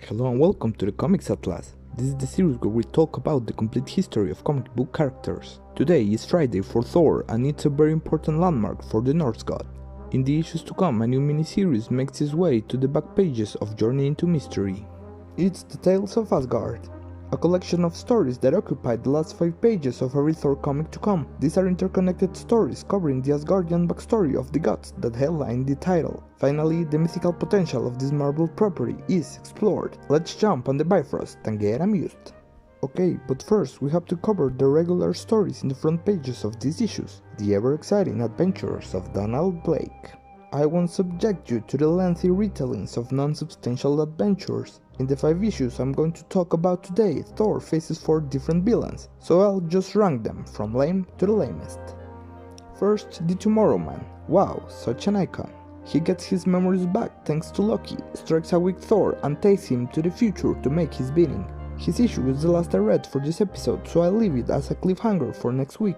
Hello and welcome to the Comics Atlas. This is the series where we talk about the complete history of comic book characters. Today is Friday for Thor and it's a very important landmark for the Norse god. In the issues to come, a new miniseries makes its way to the back pages of Journey into Mystery. It's the Tales of Asgard, a collection of stories that occupy the last 5 pages of every Thor comic to come. These are interconnected stories covering the Asgardian backstory of the gods that headline the title. Finally, the mythical potential of this Marvel property is explored. Let's jump on the Bifrost and get amused. Okay, but first we have to cover the regular stories in the front pages of these issues, the ever-exciting adventures of Donald Blake. I won't subject you to the lengthy retellings of non-substantial adventures. In the 5 issues I'm going to talk about today, Thor faces 4 different villains, so I'll just rank them from lame to the lamest. First, the Tomorrow Man. Wow, such an icon. He gets his memories back thanks to Loki, strikes a weak Thor and takes him to the future to make his bidding. His issue is the last I read for this episode, so I'll leave it as a cliffhanger for next week.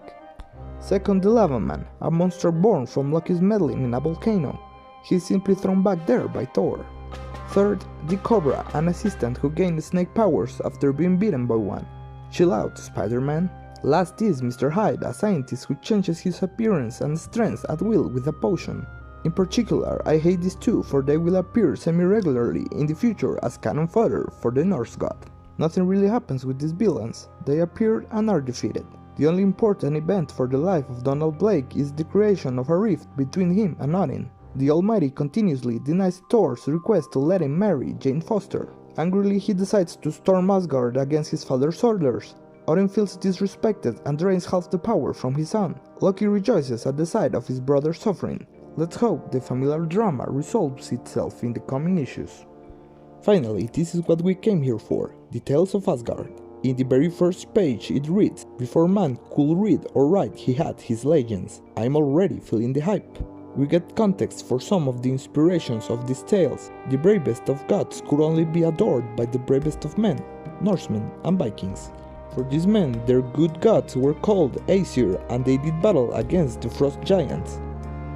Second, the Lava Man, a monster born from Loki's meddling in a volcano. He's simply thrown back there by Thor. Third, the Cobra, an assistant who gained snake powers after being bitten by one. Chill out, Spider-Man. Last is Mr. Hyde, a scientist who changes his appearance and strength at will with a potion. In particular, I hate these two for they will appear semi-regularly in the future as cannon fodder for the Norse god. Nothing really happens with these villains, they appear and are defeated. The only important event for the life of Donald Blake is the creation of a rift between him and Odin. The Almighty continuously denies Thor's request to let him marry Jane Foster. Angrily, he decides to storm Asgard against his father's orders. Odin feels disrespected and drains half the power from his son. Loki rejoices at the sight of his brother's suffering. Let's hope the familiar drama resolves itself in the coming issues. Finally, this is what we came here for, the Tales of Asgard. In the very first page it reads, before man could read or write he had his legends. I'm already feeling the hype. We get context for some of the inspirations of these tales. The bravest of gods could only be adored by the bravest of men, Norsemen and Vikings. For these men, their good gods were called Aesir and they did battle against the frost giants.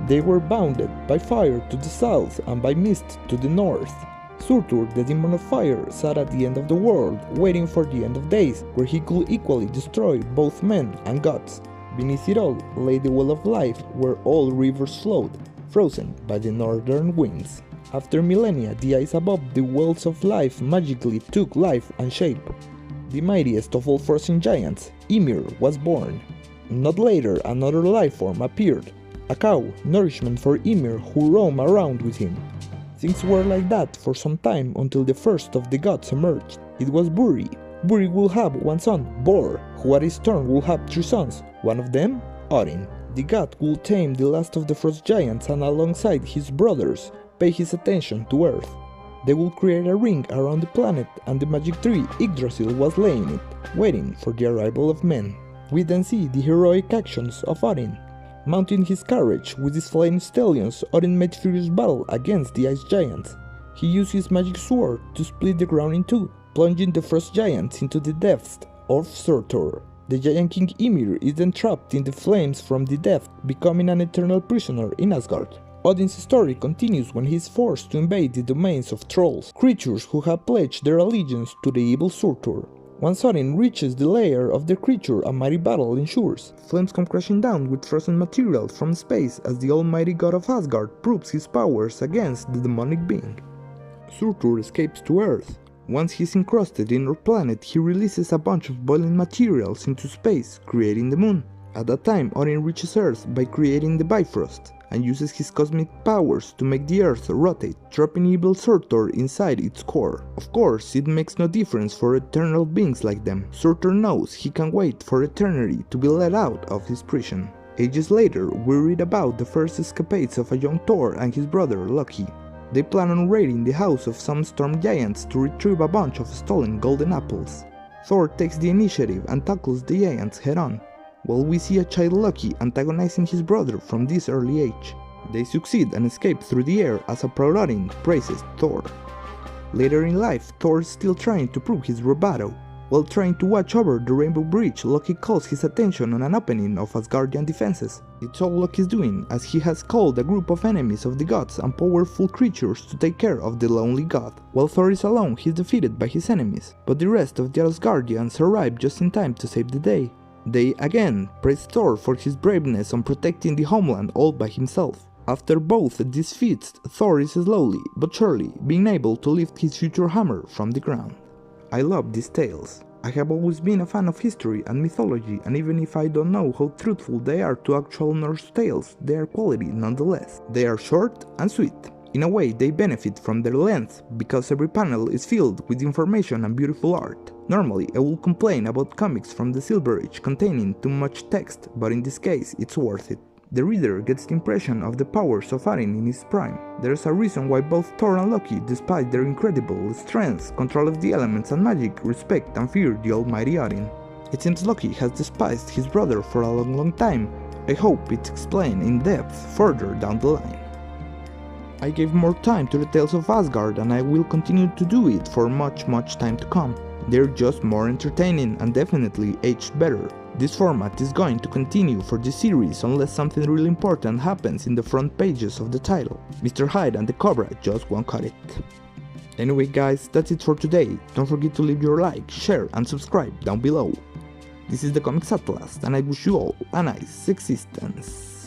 They were bounded by fire to the south and by mist to the north. Surtur, the demon of fire, sat at the end of the world, waiting for the end of days, where he could equally destroy both men and gods. Beneath it all lay the well of life, where all rivers flowed, frozen by the northern winds. After millennia, the ice above the wells of life magically took life and shape. The mightiest of all frozen giants, Ymir, was born. Not later, another life form appeared, a cow, nourishment for Ymir, who roamed around with him. Things were like that for some time until the first of the gods emerged. It was Buri. Buri will have one son, Bor, who at his turn will have 3 sons, one of them, Odin. The god will tame the last of the frost giants and alongside his brothers, pay his attention to Earth. They will create a ring around the planet and the magic tree Yggdrasil was laying it, waiting for the arrival of men. We then see the heroic actions of Odin. Mounting his carriage with his flying stallions, Odin made furious battle against the ice giants. He used his magic sword to split the ground in 2, plunging the frost giants into the depths of Surtur. The giant king Ymir is then trapped in the flames from the depths, becoming an eternal prisoner in Asgard. Odin's story continues when he is forced to invade the domains of trolls, creatures who have pledged their allegiance to the evil Surtur. Once Odin reaches the lair of the creature, a mighty battle ensures. Flames come crashing down with frozen material from space as the almighty god of Asgard proves his powers against the demonic being. Surtur escapes to Earth. Once he's encrusted in our planet, he releases a bunch of boiling materials into space, creating the moon. At that time, Odin reaches Earth by creating the Bifrost, and uses his cosmic powers to make the Earth rotate, trapping evil Surtur inside its core. Of course, it makes no difference for eternal beings like them. Surtur knows he can wait for eternity to be let out of his prison. Ages later, we read about the first escapades of a young Thor and his brother Loki. They plan on raiding the house of some storm giants to retrieve a bunch of stolen golden apples. Thor takes the initiative and tackles the giants head-on, while we see a child Loki antagonizing his brother from this early age. They succeed and escape through the air as a proud Odin praises Thor. Later in life, Thor is still trying to prove his bravado. While trying to watch over the Rainbow Bridge, Loki calls his attention on an opening of Asgardian defenses. It's all Loki's doing, as he has called a group of enemies of the gods and powerful creatures to take care of the lonely god. While Thor is alone, he is defeated by his enemies, but the rest of the Asgardians arrive just in time to save the day. They again praise Thor for his braveness on protecting the homeland all by himself. After both these feats, Thor is slowly but surely being able to lift his future hammer from the ground. I love these tales. I have always been a fan of history and mythology, and even if I don't know how truthful they are to actual Norse tales, they are quality nonetheless. They are short and sweet. In a way, they benefit from their length, because every panel is filled with information and beautiful art. Normally, I will complain about comics from the Silver Age containing too much text, but in this case, it's worth it. The reader gets the impression of the powers of Odin in his prime. There's a reason why both Thor and Loki, despite their incredible strength, control of the elements and magic, respect and fear the almighty Odin. It seems Loki has despised his brother for a long time. I hope it's explained in depth further down the line. I gave more time to the Tales of Asgard, and I will continue to do it for much time to come. They're just more entertaining and definitely aged better. This format is going to continue for this series unless something really important happens in the front pages of the title. Mr. Hyde and the Cobra just won't cut it. Anyway guys, that's it for today. Don't forget to leave your like, share and subscribe down below. This is the Comics Atlas, and I wish you all a nice existence.